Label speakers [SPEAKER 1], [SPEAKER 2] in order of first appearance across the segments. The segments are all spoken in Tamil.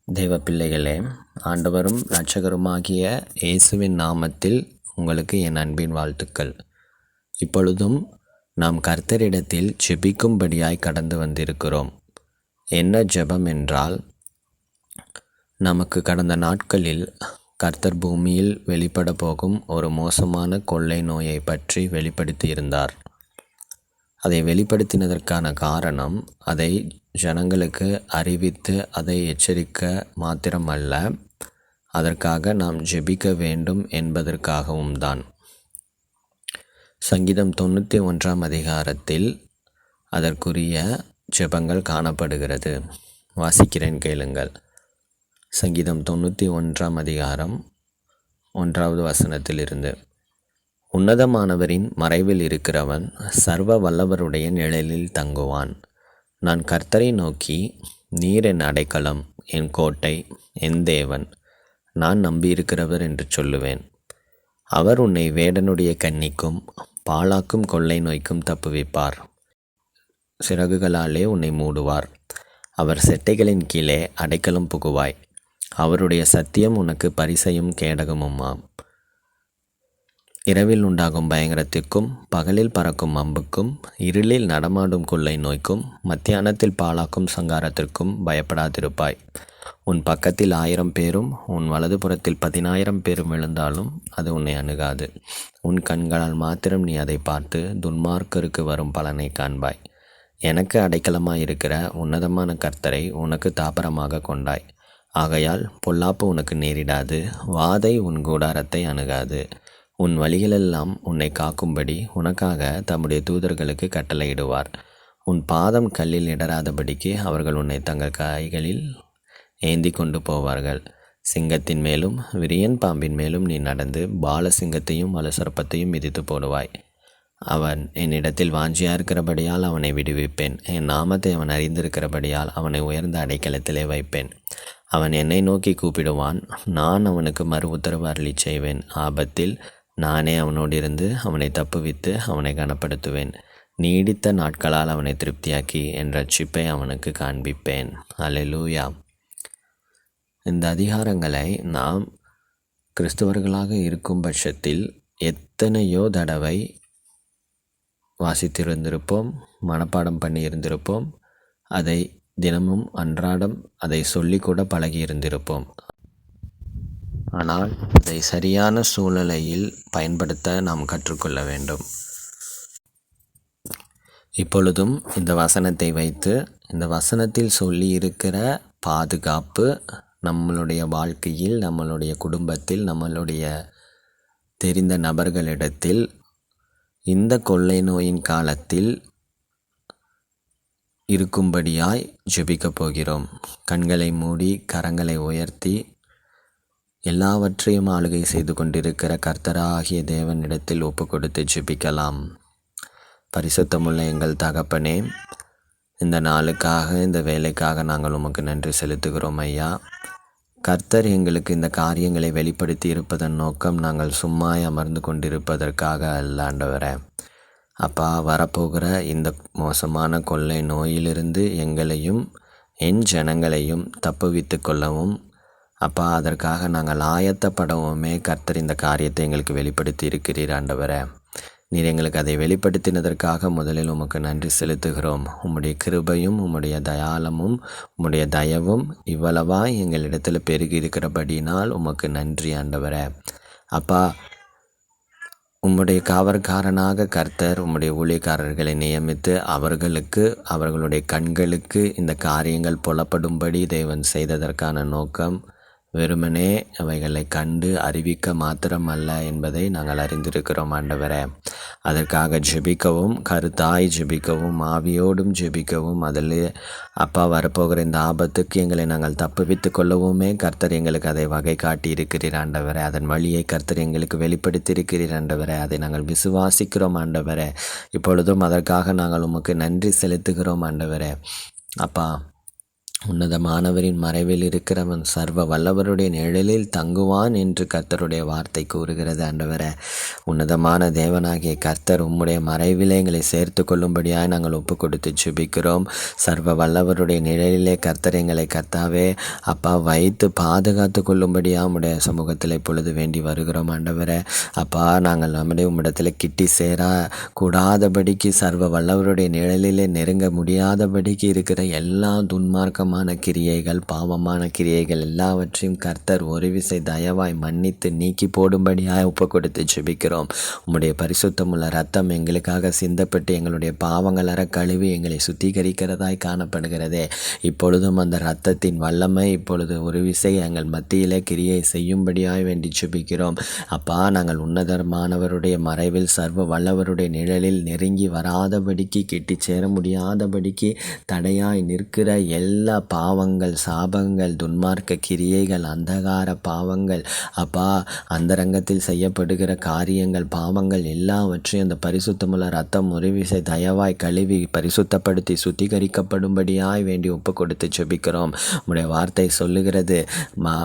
[SPEAKER 1] தேவ பிள்ளைகளே, ஆண்டவரும் இரட்சகருமாகிய இயேசுவின் நாமத்தில் உங்களுக்கு என் அன்பின் வாழ்த்துக்கள். இப்பொழுதும் நாம் கர்த்தரிடத்தில் ஜெபிக்கும்படியாய் கடந்து வந்திருக்கிறோம். என்ன ஜெபம் என்றால், நமக்கு கடந்த நாட்களில் கர்த்தர் பூமியில் வெளிப்பட போகும் ஒரு மோசமான கொள்ளை நோயை பற்றி வெளிப்படுத்தியிருந்தார். அதை வெளிப்படுத்தினதற்கான காரணம், அதை ஜனங்களுக்கு அறிவித்து அதை எச்சரிக்க மாத்திரமல்ல, அதற்காக நாம் ஜெபிக்க வேண்டும் என்பதற்காகவும் தான். சங்கீதம் 91 அதிகாரத்தில் அதற்குரிய ஜெபங்கள் காணப்படுகிறது. வாசிக்கிறேன், கேளுங்கள். சங்கீதம் 91 அதிகாரம் 1வது வசனத்திலிருந்து. உன்னதமானவரின் மறைவில் இருக்கிறவன் சர்வ வல்லவருடைய நிழலில் தங்குவான். நான் கர்த்தரை நோக்கி, நீர் என் அடைக்கலம், என் கோட்டை, என் தேவன், நான் நம்பியிருக்கிறவர் என்று சொல்லுவேன். அவர் உன்னை வேடனுடைய கண்ணிக்கும் பாழாக்கும் கொள்ளை நோய்க்கும் தப்புவிப்பார். சிறகுகளாலே உன்னை மூடுவார். அவர் செட்டைகளின் கீழே அடைக்கலம் புகுவாய். அவருடைய சத்தியம் உனக்கு பரிசையும் கேடகமுமாம். இரவில் உண்டாகும் பயங்கரத்திற்கும் பகலில் பறக்கும் அம்புக்கும் இருளில் நடமாடும் கொள்ளை நோய்க்கும் மத்தியானத்தில் பாழாக்கும் சங்காரத்திற்கும் பயப்படாதிருப்பாய். உன் பக்கத்தில் 1000 பேரும் உன் வலதுபுறத்தில் 10,000 பேரும் விழுந்தாலும் அது உன்னை அணுகாது. உன் கண்களால் மாத்திரம் நீ அதை பார்த்து துன்மார்க்கருக்கு வரும் பலனை காண்பாய். எனக்கு அடைக்கலமாயிருக்கிற உன்னதமான கர்த்தரை உனக்கு தாபரமாக கொண்டாய். ஆகையால் பொல்லாப்பு உனக்கு நேரிடாது, வாதை உன் கூடாரத்தை அணுகாது. உன் வழிகளெல்லாம் உன்னை காக்கும்படி உனக்காக தம்முடைய தூதர்களுக்கு கட்டளையிடுவார். உன் பாதம் கல்லில் இடராதபடிக்கு அவர்கள் உன்னை தங்கள் கைகளில் ஏந்தி கொண்டு போவார்கள். சிங்கத்தின் மேலும் விரியன் பாம்பின் மேலும் நீ நடந்து பாலசிங்கத்தையும் வலுசர்ப்பத்தையும் மிதித்து போடுவாய். அவன் என்னிடத்தில் வாஞ்சியாக இருக்கிறபடியால் அவனை விடுவிப்பேன். என் நாமத்தை அவன் அறிந்திருக்கிறபடியால் அவனை உயர்ந்த அடைக்கலத்திலே வைப்பேன். அவன் என்னை நோக்கி கூப்பிடுவான், நான் அவனுக்கு மறு உத்தரவு அருளி செய்வேன். ஆபத்தில் நானே அவனோடு இருந்து அவனை தப்புவித்து அவனை கனப்படுத்துவேன். நீடித்த நாட்களால் அவனை திருப்தியாக்கி என் ரட்சிப்பை அவனுக்கு காண்பிப்பேன். அல்லேலூயா. இந்த அதிகாரங்களை நாம் கிறிஸ்தவர்களாக இருக்கும் பட்சத்தில் எத்தனையோ தடவை வாசித்திருந்திருப்போம், மனப்பாடம் பண்ணியிருந்திருப்போம், அதை தினமும் அன்றாடம் அதை சொல்லிக்கூட பழகியிருந்திருப்போம். ஆனால் அதை சரியான சூழ்நிலையில் பயன்படுத்த நாம் கற்றுக்கொள்ள வேண்டும். இப்பொழுதும் இந்த வசனத்தை வைத்து, இந்த வசனத்தில் சொல்லி இருக்கிற பாதுகாப்பு நம்மளுடைய வாழ்க்கையில், நம்மளுடைய குடும்பத்தில், நம்மளுடைய தெரிந்த நபர்களிடத்தில் இந்த கொள்ளை நோயின் காலத்தில் இருக்கும்படியாய் ஜெபிக்கப் போகிறோம். கண்களை மூடி கரங்களை உயர்த்தி எல்லாவற்றையும் ஆளுகை செய்து கொண்டிருக்கிற கர்த்தராகிய தேவனிடத்தில் ஒப்பு கொடுத்து ஜெபிக்கலாம். பரிசுத்தமுள்ள எங்கள் தகப்பனே, இந்த நாளுக்காக, இந்த வேலைக்காக நாங்கள் உமக்கு நன்றி செலுத்துகிறோம் ஐயா. கர்த்தர் எங்களுக்கு இந்த காரியங்களை வெளிப்படுத்தி இருப்பதன் நோக்கம் நாங்கள் சும்மா அமர்ந்து கொண்டிருப்பதற்காக அல்ல ஆண்டவரே. அப்பா, வரப்போகிற இந்த மோசமான கொள்ளை நோயிலிருந்து எங்களையும் என் ஜனங்களையும் தப்புவித்து கொள்ளவும் அப்பா, அதற்காக நாங்கள் ஆயத்தப்படவுமே கர்த்தர் இந்த காரியத்தை எங்களுக்கு வெளிப்படுத்தி இருக்கிறீர் ஆண்டவரே. நீர் எங்களுக்கு அதை வெளிப்படுத்தினதற்காக முதலில் உமக்கு நன்றி செலுத்துகிறோம். உம்முடைய கிருபையும் உம்முடைய தயாளமும் உம்முடைய தயவும் இவ்வளவா எங்களிடத்தில் பெருகி இருக்கிறபடினால் உமக்கு நன்றி ஆண்டவரே. அப்பா, உம்முடைய காவற்காரனாக கர்த்தர் உம்முடைய ஊழியக்காரர்களை நியமித்து அவர்களுடைய கண்களுக்கு இந்த காரியங்கள் புலப்படும்படி தேவன் செய்ததற்கான நோக்கம் வெறுமனே அவைகளை கண்டு அறிவிக்க மாத்திரமல்ல என்பதை நாங்கள் அறிந்திருக்கிறோம் ஆண்டவரே. அதற்காக ஜெபிக்கவும், கருத்தாய் ஜெபிக்கவும், ஆவியோடும் ஜெபிக்கவும், அதில் அப்பா வரப்போகிற இந்த ஆபத்துக்கு எங்களை நாங்கள் தப்புவித்து கொள்ளவுமே கர்த்தர் எங்களுக்கு அதை வகை காட்டி இருக்கிறீர் ஆண்டவரே. அதன் வழியை கர்த்தர் எங்களுக்கு வெளிப்படுத்தி இருக்கிறீர் ஆண்டவரே. அதை நாங்கள் விசுவாசிக்கிறோம் ஆண்டவரே. இப்பொழுதும் அதற்காக நாங்கள் உமக்கு நன்றி செலுத்துகிறோம் ஆண்டவரே. அப்பா, உன்னதமானவரின் மறைவில் இருக்கிறவன் சர்வ வல்லவருடைய நிழலில் தங்குவான் என்று கர்த்தருடைய வார்த்தை கூறுகிறது. ஆண்டவரே, உன்னதமான தேவனாகிய கர்த்தர் உம்முடைய மறைவிலே எங்களை சேர்த்து கொள்ளும்படியாக நாங்கள் ஒப்பு கொடுத்து ஜெபிக்கிறோம். சர்வ வல்லவருடைய நிழலிலே கர்த்தர் எங்களை கர்த்தாவே அப்பா வைத்து பாதுகாத்து கொள்ளும்படியாக உம்முடைய சமூகத்தில் இப்பொழுது வேண்டி வருகிறோம். ஆண்டவரே அப்பா, நாங்கள் நம்முடைய உம்மிடத்தில் கிட்டி சேரா கூடாதபடிக்கு சர்வ வல்லவருடைய நிழலிலே நெருங்க முடியாதபடிக்கு இருக்கிற எல்லா துன்மார்க்கமான கிரியைகள், பாவமான கிரியைகள் எல்லாவற்றையும் கர்த்தர் ஒரு விசை தயவாய் மன்னித்து நீக்கி போடும்படியாக ஒப்பு கொடுத்து ஜெபிக்கிறோம். உம்முடைய பரிசுத்தமுள்ள ரத்தம் எங்களுக்காக சிந்தப்பட்டு எங்களுடைய பாவங்கள் அற கழுவி எங்களை சுத்திகரிக்கிறதாய் காணப்படுகிறதே. இப்பொழுதும் அந்த இரத்தத்தின் வல்லமை இப்பொழுது ஒரு விசை எங்கள் மத்தியிலே கிரியை செய்யும்படியாய் வேண்டி ஜெபிக்கிறோம். அப்பா, நாங்கள் உன்னதமானவருடைய மறைவில் சர்வ வல்லவருடைய நிழலில் நெருங்கி வராதபடிக்கு கிட்டி சேர முடியாதபடிக்கு தடையாய் நிற்கிற எல்லா பாவங்கள், சாபங்கள், துன்மார்க்க கிரியைகள், அந்தகார பாவங்கள், அப்பா அந்தரங்கத்தில் செய்யப்படுகிற காரியங்கள், பாவங்கள் எல்லாவற்றையும் அந்த பரிசுத்தமுள்ள ரத்தம் ஒரு விசை தயவாய் கழுவி பரிசுத்தப்படுத்தி சுத்திகரிக்கப்படும்படியாய் வேண்டி ஒப்பு கொடுத்து ஜெபிக்கிறோம். உம்முடைய வார்த்தை சொல்லுகிறது,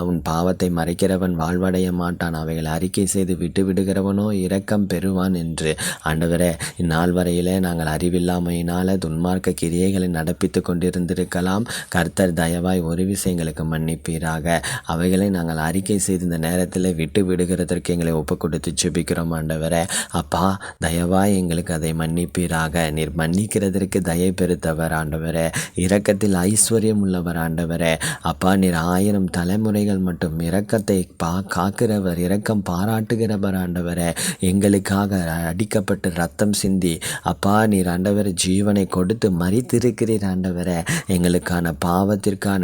[SPEAKER 1] உன் பாவத்தை மறைக்கிறவன் வாழ்வடைய மாட்டான், அவைகளை அறிக்கை செய்து விட்டு விடுகிறவனோ இரக்கம் பெறுவான் என்று. ஆண்டவரே, இந்நாள் வரையிலே நாங்கள் அறிவில்லாமையினால துன்மார்க்க கிரியைகளை நடப்பித்து கொண்டிருந்திருக்கலாம். கர்த்தர் தயவாய் ஒரு விஷயங்களுக்கு மன்னிப்பீராக. அவைகளை நாங்கள் அறிக்கை செய்து இந்த நேரத்தில் விட்டு விடுகிறதற்கு எங்களை ஒப்பு கொடுத்து ஜெபிக்கிறோம். ஆண்டவரே அப்பா, தயவாய் எங்களுக்கு அதை மன்னிப்பீராக. நீர் மன்னிக்கிறதற்கு தயை பெருத்தவர் ஆண்டவரே, இரக்கத்தில் ஐஸ்வர்யம் உள்ளவர் ஆண்டவரே. அப்பா, நீர் 1000 தலைமுறைகள் மட்டும் இரக்கத்தை காக்கிறவர், இரக்கம் பாராட்டுகிறவர் ஆண்டவரே. எங்களுக்காக அடிக்கப்பட்டு ரத்தம் சிந்தி அப்பா நீர் ஆண்டவரே ஜீவனை கொடுத்து மரித்திருக்கிறீர் ஆண்டவரே. எங்களுக்கான பாவத்திற்கான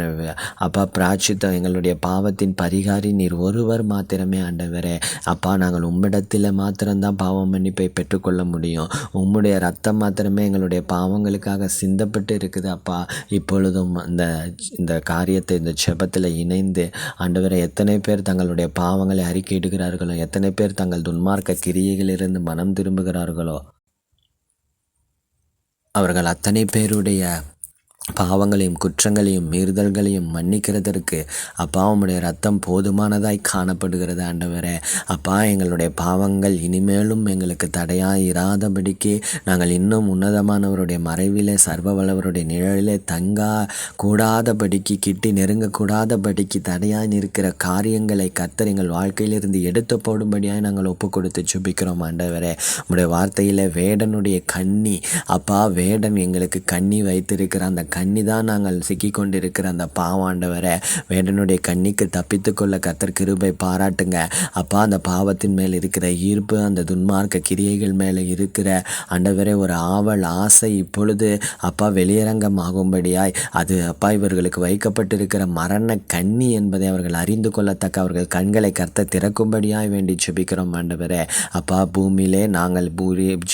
[SPEAKER 1] அப்பா பிராச்சித்தம், எங்களுடைய பாவத்தின் பரிகாரி நீர் ஒருவர் மாத்திரமே ஆண்டவரே. அப்பா, நாங்கள் உம்மிடத்தில் மாத்திரம்தான் பாவ மன்னிப்பை பெற்றுக்கொள்ள முடியும். உம்முடைய ரத்தம் மாத்திரமே எங்களுடைய பாவங்களுக்காக சிந்தப்பட்டு இருக்குது. அப்பா, இப்பொழுதும் இந்த காரியத்தை இந்த ஜெபத்தில் இணைந்து ஆண்டவரே, எத்தனை பேர் தங்களுடைய பாவங்களை அறிக்கையிடுகிறார்களோ, எத்தனை பேர் தங்கள் துன்மார்க்க கிரியைகளிலிருந்து மனம் திரும்புகிறார்களோ, அவர்கள் அத்தனை பேருடைய பாவங்களையும் குற்றங்களையும் மீறுதல்களையும் மன்னிக்கிறதற்கு அப்பா உம்முடைய ரத்தம் போதுமானதாய் காணப்படுகிறது ஆண்டவரே. அப்பா, எங்களுடைய பாவங்கள் இனிமேலும் எங்களுக்கு தடையாய் இராதபடிக்கு நாங்கள் இன்னும் உன்னதமானவருடைய மறைவிலே சர்வ வல்லவருடைய நிழலிலே தங்கா கூடாதபடிக்கு, கிட்டி நெருங்கக்கூடாதபடிக்கு தடையாய் நிற்கிற காரியங்களை கர்த்தர் எங்கள் வாழ்க்கையிலிருந்து எடுத்து போடும்படியாய் நாங்கள் ஒப்பு கொடுத்து ஜெபிக்கிறோம் ஆண்டவரே. உம்முடைய வார்த்தையிலே வேடனுடைய கண்ணி, அப்பா வேடன் எங்களுக்கு கண்ணி வைத்திருக்கிற அந்த கண்ணி தான் நாங்கள் சிக்கி கொண்டிருக்கிற அந்த பாவாண்டவரை, வேடனுடைய கண்ணிக்கு தப்பித்து கொள்ள கர்த்தர் கிருபை பாராட்டுங்க அப்பா. அந்த பாவத்தின் மேல் இருக்கிற ஈர்ப்பு, அந்த துன்மார்க்க கிரியைகள் மேலே இருக்கிற ஆண்டவரே ஒரு ஆவல், ஆசை இப்பொழுது அப்பா வெளியரங்கமாகும்படியாய் அது அப்பா இவர்களுக்கு வைக்கப்பட்டிருக்கிற மரண கண்ணி என்பதை அவர்கள் அறிந்து கொள்ளத்தக்க அவர்கள் கண்களை கர்த்தர் திறக்கும்படியாய் வேண்டி ஜெபிக்கிறோம் ஆண்டவரே. அப்பா, பூமியிலே நாங்கள்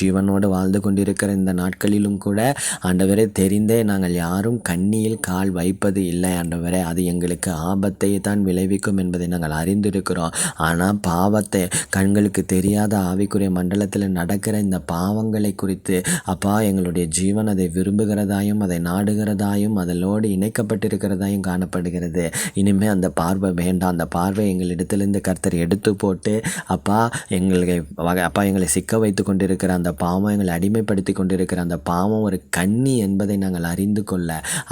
[SPEAKER 1] ஜீவனோடு வாழ்ந்து கொண்டிருக்கிற இந்த நாட்களிலும் கூட ஆண்டவரே தெரிந்தே நாங்கள் யாரும் கண்ணியில் கால் வைப்பது இல்லை ஆண்டவரே. அது எங்களுக்கு ஆபத்தை தான் விளைவிக்கும் என்பதை நாங்கள் அறிந்திருக்கிறோம். ஆனால் பாவத்தை கண்களுக்கு தெரியாத ஆவிக்குரிய மண்டலத்தில் நடக்கிற இந்த பாவங்களை குறித்து அப்பா எங்களுடைய ஜீவன் அதை விரும்புகிறதாயும் அதை நாடுகிறதாயும் அதனோடு இணைக்கப்பட்டிருக்கிறதாயும் காணப்படுகிறது. இனிமேல் அந்த பார்வை வேண்டாம். அந்த பார்வை எங்களிடத்திலிருந்து கர்த்தர் எடுத்து போட்டு அப்பா எங்களை சிக்க வைத்து கொண்டிருக்கிற அந்த பாவம், எங்களை அடிமைப்படுத்தி கொண்டிருக்கிற அந்த பாவம் ஒரு கண்ணி என்பதை நாங்கள் அறிந்து கொள்ள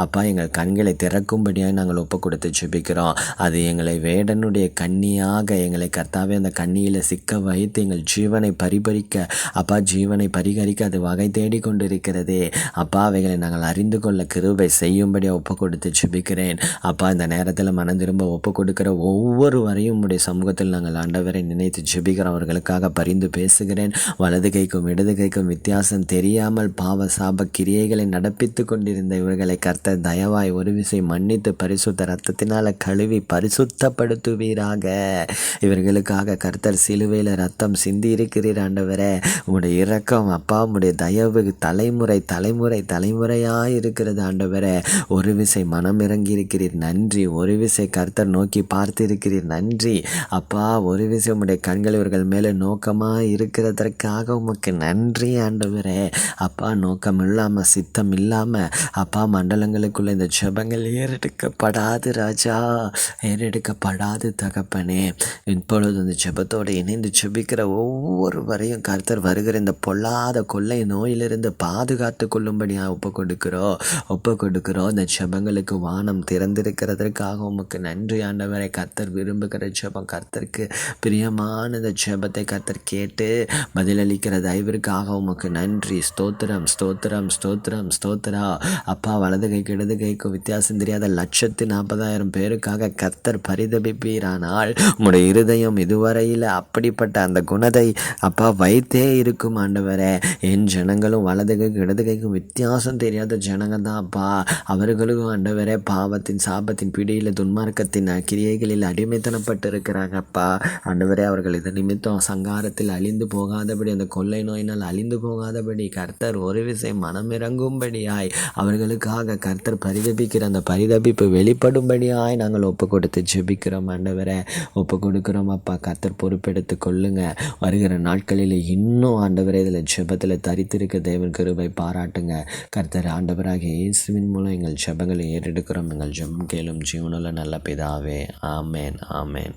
[SPEAKER 1] அப்பா எங்கள் கண்களை திறக்கும்படியாக நாங்கள் ஒப்பு கொடுத்து ஜெபிக்கிறோம். அது எங்களை வேடனுடைய கண்ணியாக எங்களை கர்த்தாவே அந்த கண்ணியில் சிக்க வைத்து எங்கள் ஜீவனை பரிபறிக்க அப்பா ஜீவனை பரிகரிக்க அது வகை தேடி கொண்டிருக்கிறதே அப்பா. அவைகளை நாங்கள் அறிந்து கொள்ள கிருபை செய்யும்படியாக ஒப்பு கொடுத்து ஜெபிக்கிறேன் அப்பா. இந்த நேரத்தில் மனம் திரும்ப ஒப்பு கொடுக்கிற ஒவ்வொருவரையும் உம்முடைய சமூகத்தில் நாங்கள் ஆண்டவரை நினைத்து ஜெபிக்கிறவர்களுக்காக பரிந்து பேசுகிறேன். வலது கைக்கும் இடது கைக்கும் வித்தியாசம் தெரியாமல் பாவ சாப கிரியைகளை நடப்பித்து கொண்டிருந்த இவர்களை கர்த்தர் தயவாய் ஒரு விசை மன்னித்து பரிசுத்த ரத்தத்தினால கழுவி பரிசுத்தப்படுத்துவீராக. இவர்களுக்காக கர்த்தர் சிலுவையில் ரத்தம் சிந்தி இருக்கிறீர் ஆண்டவரே. உம்முடைய இரக்கம் அப்பா, உம்முடைய தயவு தலைமுறை தலைமுறை தலைமுறையாய் இருக்கிறது ஆண்டவரே. ஒரு விசை மனம் இறங்கி இருக்கிறீர், நன்றி. ஒரு விசை கர்த்தர் நோக்கி பார்த்து இருக்கிறீர், நன்றி அப்பா. ஒரு விசை உம்முடைய கண்கள் இவர்கள் மேலே நோக்கமாக இருக்கிறதற்காக உமக்கு நன்றி ஆண்டவரே. அப்பா, நோக்கம் இல்லாமல் சித்தம் இல்லாமல் அப்பா மண்டலங்களுக்குள்ள இந்த ஜெபங்கள் ஏறெடுக்கப்படாது ராஜா, ஏறெடுக்கப்படாது தகப்பனே. இப்பொழுது இந்த ஜெபத்தோடு இணைந்து ஜெபிக்கிற ஒவ்வொருவரையும் கர்த்தர் வருகிற இந்த பொல்லாத கொள்ளை நோயிலிருந்து பாதுகாத்து கொள்ளும்படியாக ஒப்பு கொடுக்கிறோம். இந்த ஜெபங்களுக்கு வானம் திறந்திருக்கிறதற்காக உமக்கு நன்றி ஆண்டவரை. கர்த்தர் விரும்புகிற ஜெபம், கர்த்தருக்கு பிரியமான இந்த ஜெபத்தை கர்த்தர் கேட்டு பதிலளிக்கிற தயவிற்காக உமக்கு நன்றி. ஸ்தோத்திரம் ஸ்தோத்திரம் ஸ்தோத்திரம் ஸ்தோத்திரா. அப்பா, வலது கைக்கு இடது கைக்கும் வித்தியாசம் தெரியாத 140,000 பேருக்காக கர்த்தர் பரிதபிப்பீரானால் உம்முடைய இருதயம் இதுவரையில் அப்படிப்பட்ட அந்த குணத்தை அப்பா வைத்தே இருக்கும் ஆண்டவரே. என் ஜனங்களும் வலது கைக்கு இடது கைக்கும் வித்தியாசம் தெரியாத ஜனங்க தான் அப்பா. அவர்களுக்கும் ஆண்டவரே பாவத்தின் சாபத்தின் பிடியில் துன்மார்க்கத்தின் கிரியைகளில் அடிமைத்தனப்பட்டு இருக்கிறாங்க அப்பா. ஆண்டவரே, அவர்கள் இது நிமித்தம் சங்காரத்தில் அழிந்து போகாதபடி, அந்த கொள்ளை நோயினால் அழிந்து போகாதபடி கர்த்தர் ஒரு விஷயம் மனமிறங்கும்படியாய் அவர்களுக்காக கர்த்தர் பரிதபிக்கிற அந்த பரிதபிப்பு வெளிப்படும்படியாய் நாங்கள் ஒப்பு கொடுத்து ஜெபிக்கிறோம் ஆண்டவரே. ஒப்பு கொடுக்கிறோம் அப்பா. கர்த்தர் பொறுப்பெடுத்து கொள்ளுங்க. வருகிற நாட்களில் இன்னும் ஆண்டவரே இதில் ஜெபத்தில் தரித்திருக்க தேவன் கிருபை பாராட்டுங்க. கர்த்தர் ஆண்டவராக இயேசுவின் மூலம் எங்கள் ஜெபங்களை ஏறெடுக்கிறோம். எங்கள் ஜெபம் கேளும் ஜீவனுள்ள நல்ல பிதாவே. ஆமேன் ஆமேன்.